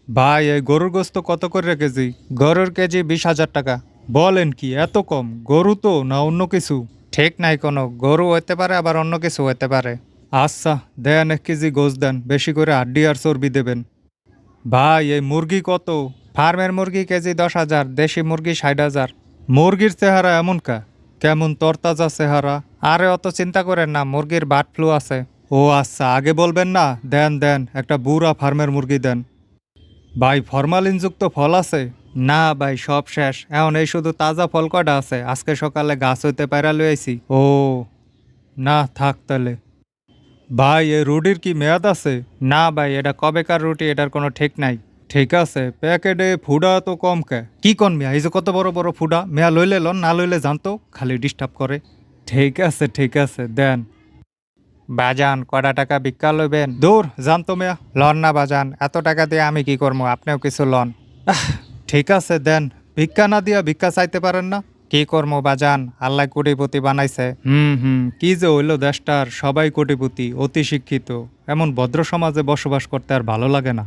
ভাই এই গরুর গোস্ত কত করে কেজি? গরুর কেজি 20,000 টাকা। বলেন কি এত কম? গরু তো না অন্য কিছু? ঠিক নাই কোনো, গরু হইতে পারে আবার অন্য কিছু হইতে পারে। আচ্ছা, দেন 1 কেজি গোস্ত দেন, বেশি করে হাড্ডি আর চর্বি দেবেন। ভাই এই মুরগি কত? ফার্মের মুরগি কেজি 10,000, দেশি মুরগি 60,000। মুরগির চেহারা এমন কা? কেমন তরতাজা চেহারা? আরে অত চিন্তা করেন না, মুরগির বার্ড ফ্লু আছে। ও আচ্ছা, আগে বলবেন না? দেন দেন, একটা বুড়া ফার্মের মুরগি দেন। ভাই ফরমালিনযুক্ত ফল আছে? না ভাই, সব শেষ। এখন এই শুধু তাজা ফল কটা আছে, আজকে সকালে গাছ হইতে পায়রা লই আইছি। ও না, থাক তাহলে। ভাই এই রুটির কি মেয়াদ আছে? না ভাই, এটা কবেকার রুটি, এটার কোনো ঠিক নাই। ঠিক আছে, প্যাকেটে ফুডা তো কম কে? কি কন মিয়া, এই যে কত বড় বড় ফুডা, মেয়া লইলে লন, না লইলে জানতো, খালি ডিস্টার্ব করে। ঠিক আছে দেন। বাজান কটা টাকা ভিক্ষা লইবেন? দূর জানতো মিয়া, লন না বাজান, এত টাকা দিয়ে আমি কি করবো, আপনিও কিছু লন। আহ, ঠিক আছে দেন। ভিক্ষা না দিয়া ভিক্ষা চাইতে পারেন না? কি করবো বাজান, আল্লাহ কোটিপতি বানাইছে। কি যে হইলো দেশটার, সবাই কোটিপতি, অতি শিক্ষিত। এমন ভদ্র সমাজে বসবাস করতে আর ভালো লাগে না।